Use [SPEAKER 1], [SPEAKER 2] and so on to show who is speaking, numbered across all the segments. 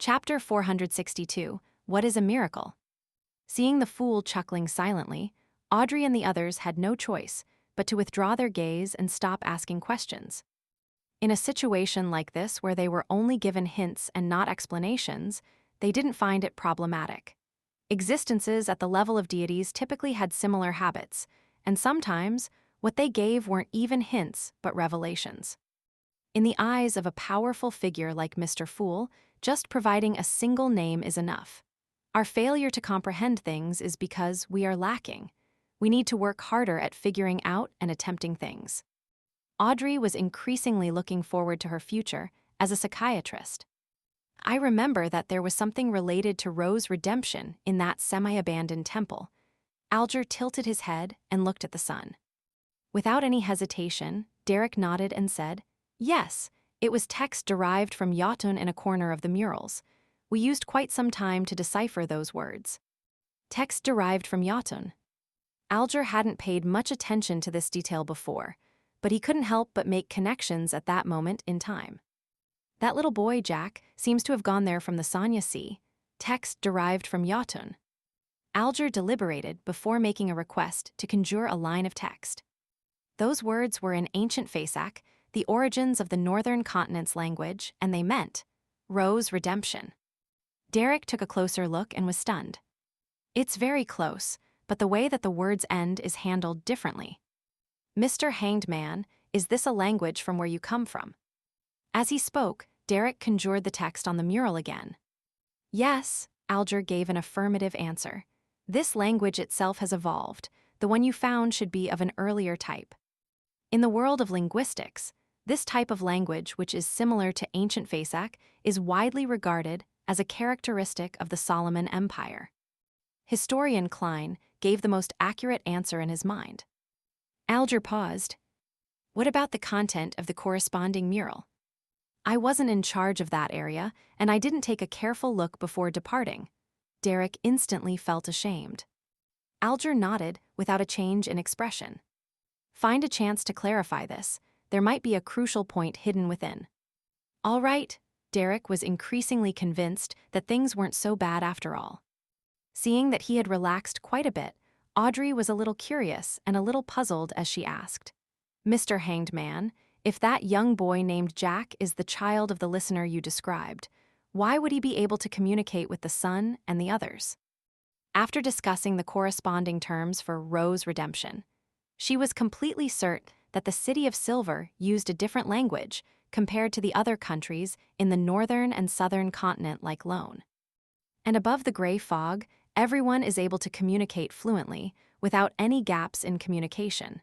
[SPEAKER 1] Chapter 462, What is a Miracle? Seeing the fool chuckling silently, Audrey and the others had no choice but to withdraw their gaze and stop asking questions. In a situation like this where they were only given hints and not explanations, they didn't find it problematic. Existences at the level of deities typically had similar habits, and sometimes what they gave weren't even hints but revelations. In the eyes of a powerful figure like Mr. Fool, just providing a single name is enough. Our failure to comprehend things is because we are lacking. We need to work harder at figuring out and attempting things. Audrey was increasingly looking forward to her future as a psychiatrist. I remember that there was something related to Ro's redemption in that semi-abandoned temple. Alger tilted his head and looked at the sun. Without any hesitation, Derek nodded and said, "Yes, it was text derived from Jotun in a corner of the murals. We used quite some time to decipher those words." Text derived from Jotun. Alger hadn't paid much attention to this detail before, but he couldn't help but make connections at that moment in time. That little boy, Jack, seems to have gone there from the Sanya Sea. Text derived from Jotun. Alger deliberated before making a request to conjure a line of text. Those words were in ancient Fasak, the origins of the northern continent's language, and they meant Ro's redemption. Derek took a closer look and was stunned. It's very close, but the way that the words end is handled differently. "Mr. Hanged Man, is this a language from where you come from?" As he spoke, Derek conjured the text on the mural again. "Yes," Alger gave an affirmative answer. "This language itself has evolved. The one you found should be of an earlier type." In the world of linguistics, this type of language, which is similar to ancient Fasak, is widely regarded as a characteristic of the Solomon Empire. Historian Klein gave the most accurate answer in his mind. Alger paused. "What about the content of the corresponding mural?" "I wasn't in charge of that area, and I didn't take a careful look before departing." Derek instantly felt ashamed. Alger nodded without a change in expression. "Find a chance to clarify this. There might be a crucial point hidden within." "All right." Derek was increasingly convinced that things weren't so bad after all. Seeing that he had relaxed quite a bit, Audrey was a little curious and a little puzzled as she asked, "Mr. Hanged Man, if that young boy named Jack is the child of the listener you described, why would he be able to communicate with the sun and the others?" After discussing the corresponding terms for Ro's redemption, she was completely certain that the City of Silver used a different language compared to the other countries in the northern and southern continent like Lone. And above the gray fog, everyone is able to communicate fluently without any gaps in communication.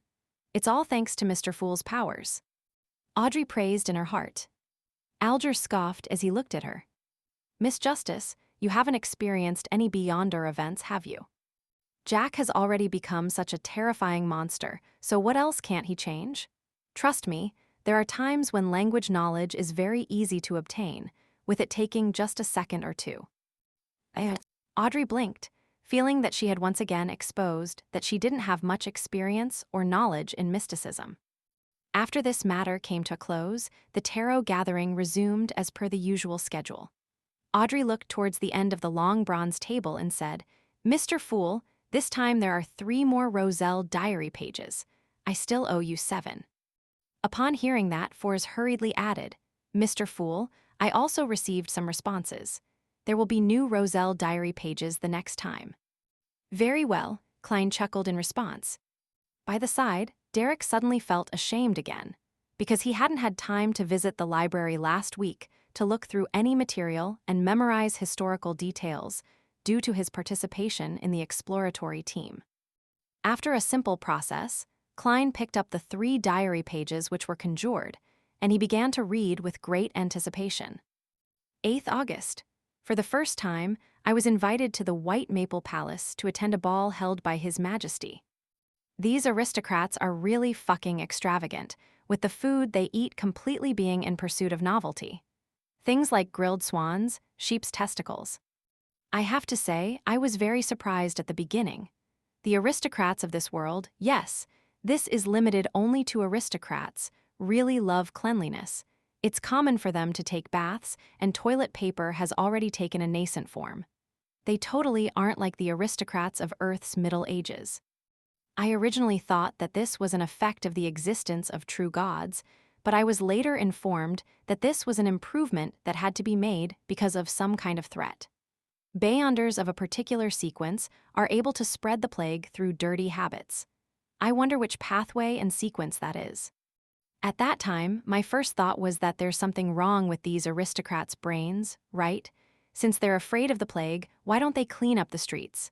[SPEAKER 1] It's all thanks to Mr. Fool's powers. Audrey praised in her heart. Alger scoffed as he looked at her. "Miss Justice, you haven't experienced any Beyonder events, have you? Jack has already become such a terrifying monster, so what else can't he change? Trust me, there are times when language knowledge is very easy to obtain, with it taking just a second or two." Audrey blinked, feeling that she had once again exposed that she didn't have much experience or knowledge in mysticism. After this matter came to a close, the tarot gathering resumed as per the usual schedule. Audrey looked towards the end of the long bronze table and said, "Mr. Fool, this time there are 3 more Roselle diary pages. I still owe you 7. Upon hearing that, Fours hurriedly added, "Mr. Fool, I also received some responses. There will be new Roselle diary pages the next time." "Very well," Klein chuckled in response. By the side, Derek suddenly felt ashamed again, because he hadn't had time to visit the library last week to look through any material and memorize historical details due to his participation in the exploratory team. After a simple process, Klein picked up the 3 diary pages which were conjured, and he began to read with great anticipation. 8th August. For the first time, I was invited to the White Maple Palace to attend a ball held by His Majesty. These aristocrats are really fucking extravagant, with the food they eat completely being in pursuit of novelty. Things like grilled swans, sheep's testicles. I have to say, I was very surprised at the beginning. The aristocrats of this world, yes, this is limited only to aristocrats, really love cleanliness. It's common for them to take baths, and toilet paper has already taken a nascent form. They totally aren't like the aristocrats of Earth's Middle Ages. I originally thought that this was an effect of the existence of true gods, but I was later informed that this was an improvement that had to be made because of some kind of threat. Beyonders of a particular sequence are able to spread the plague through dirty habits. I wonder which pathway and sequence that is. At that time, my first thought was that there's something wrong with these aristocrats' brains, right? Since they're afraid of the plague, why don't they clean up the streets?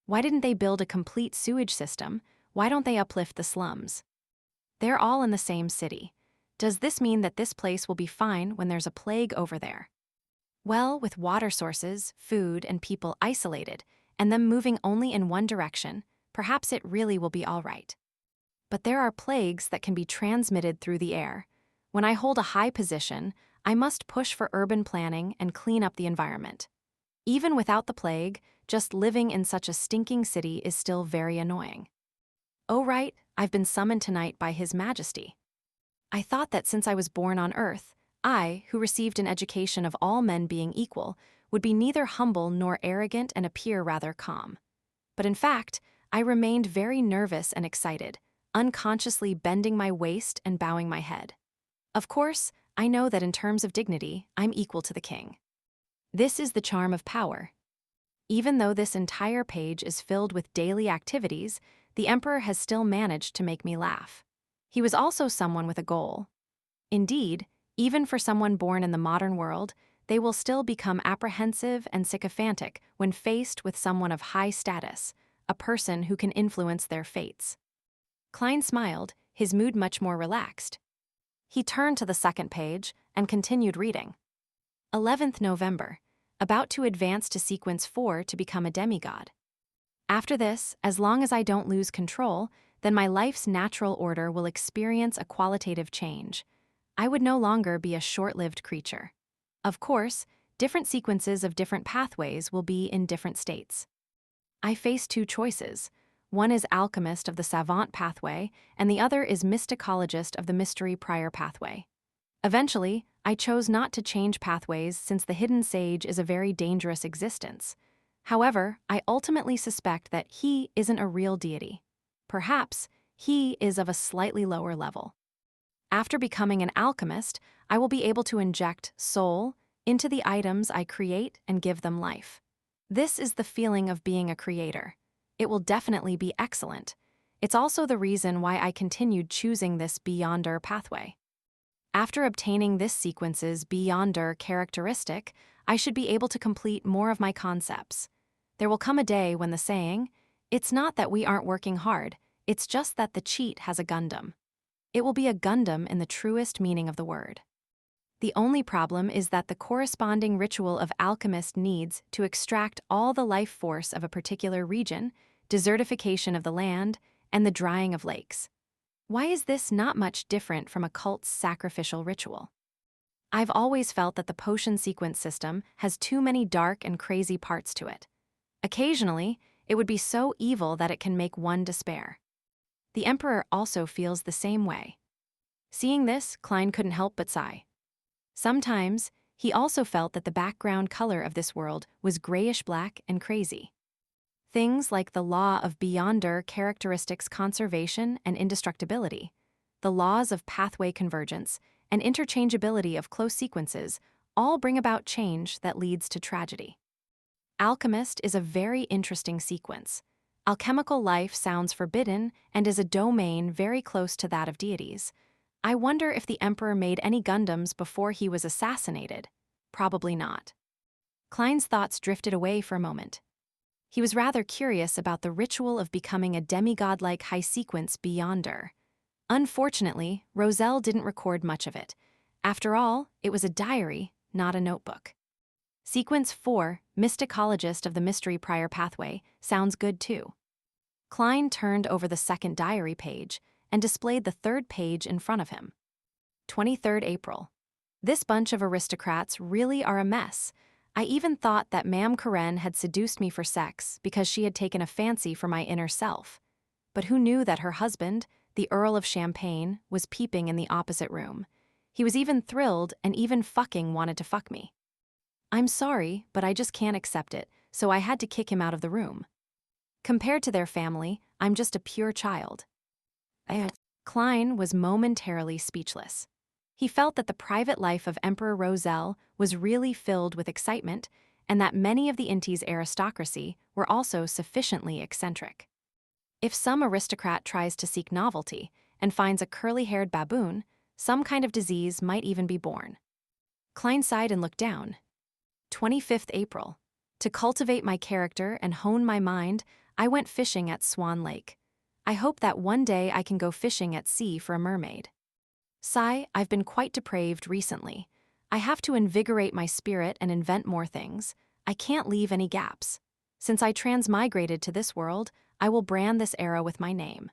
[SPEAKER 1] Why didn't they build a complete sewage system? Why don't they uplift the slums? They're all in the same city. Does this mean that this place will be fine when there's a plague over there? Well, with water sources, food, and people isolated, and them moving only in one direction, perhaps it really will be all right. But there are plagues that can be transmitted through the air. When I hold a high position, I must push for urban planning and clean up the environment. Even without the plague, just living in such a stinking city is still very annoying. Oh right, I've been summoned tonight by His Majesty. I thought that since I was born on Earth, I, who received an education of all men being equal, would be neither humble nor arrogant and appear rather calm. But in fact, I remained very nervous and excited, unconsciously bending my waist and bowing my head. Of course, I know that in terms of dignity, I'm equal to the king. This is the charm of power. Even though this entire page is filled with daily activities, the emperor has still managed to make me laugh. He was also someone with a goal. Indeed, even for someone born in the modern world, they will still become apprehensive and sycophantic when faced with someone of high status, a person who can influence their fates. Klein smiled, his mood much more relaxed. He turned to the second page and continued reading. 11th November, about to advance to sequence 4 to become a demigod. After this, as long as I don't lose control, then my life's natural order will experience a qualitative change. I would no longer be a short-lived creature. Of course, different sequences of different pathways will be in different states. I face two choices. One is alchemist of the savant pathway, and the other is mysticologist of the mystery prior pathway. Eventually, I chose not to change pathways since the hidden sage is a very dangerous existence. However, I ultimately suspect that he isn't a real deity. Perhaps he is of a slightly lower level. After becoming an alchemist, I will be able to inject soul into the items I create and give them life. This is the feeling of being a creator. It will definitely be excellent. It's also the reason why I continued choosing this Beyonder pathway. After obtaining this sequence's Beyonder characteristic, I should be able to complete more of my concepts. There will come a day when the saying, "It's not that we aren't working hard, it's just that the cheat has a Gundam." It will be a Gundam in the truest meaning of the word. The only problem is that the corresponding ritual of alchemist needs to extract all the life force of a particular region, desertification of the land, and the drying of lakes. Why is this not much different from a cult's sacrificial ritual? I've always felt that the potion sequence system has too many dark and crazy parts to it. Occasionally, it would be so evil that it can make one despair. The Emperor also feels the same way. Seeing this, Klein couldn't help but sigh. Sometimes, he also felt that the background color of this world was grayish-black and crazy. Things like the law of Beyonder characteristics conservation and indestructibility, the laws of pathway convergence, and interchangeability of close sequences all bring about change that leads to tragedy. Alchemist is a very interesting sequence. Alchemical life sounds forbidden and is a domain very close to that of deities. I wonder if the Emperor made any Gundams before he was assassinated. Probably not. Klein's thoughts drifted away for a moment. He was rather curious about the ritual of becoming a demigod-like high sequence Beyonder. Unfortunately, Roselle didn't record much of it. After all, it was a diary, not a notebook. Sequence 4, Mysticologist of the Mystery Prior Pathway, sounds good too. Klein turned over the second diary page and displayed the third page in front of him. 23rd April. This bunch of aristocrats really are a mess. I even thought that Ma'am Karen had seduced me for sex because she had taken a fancy for my inner self. But who knew that her husband, the Earl of Champagne, was peeping in the opposite room? He was even thrilled and even fucking wanted to fuck me. I'm sorry, but I just can't accept it, so I had to kick him out of the room. Compared to their family, I'm just a pure child. Klein was momentarily speechless. He felt that the private life of Emperor Roselle was really filled with excitement, and that many of the Inti's aristocracy were also sufficiently eccentric. If some aristocrat tries to seek novelty and finds a curly-haired baboon, some kind of disease might even be born. Klein sighed and looked down. 25th April. To cultivate my character and hone my mind, I went fishing at Swan Lake. I hope that one day I can go fishing at sea for a mermaid. Sigh, I've been quite depraved recently. I have to invigorate my spirit and invent more things. I can't leave any gaps. Since I transmigrated to this world, I will brand this era with my name.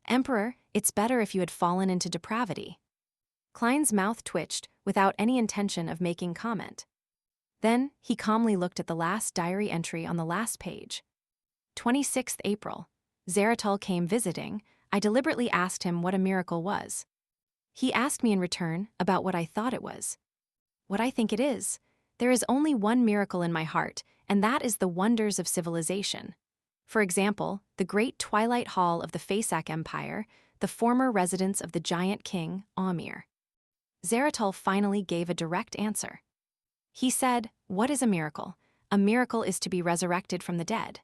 [SPEAKER 1] Emperor, it's better if you had fallen into depravity. Klein's mouth twitched without any intention of making comment. Then, he calmly looked at the last diary entry on the last page. 26th April. Zeratul came visiting. I deliberately asked him what a miracle was. He asked me in return about what I thought it was. What I think it is. There is only one miracle in my heart, and that is the wonders of civilization. For example, the great Twilight Hall of the Fasak Empire, the former residence of the giant king, Amir. Zeratul finally gave a direct answer. He said, "What is a miracle? A miracle is to be resurrected from the dead."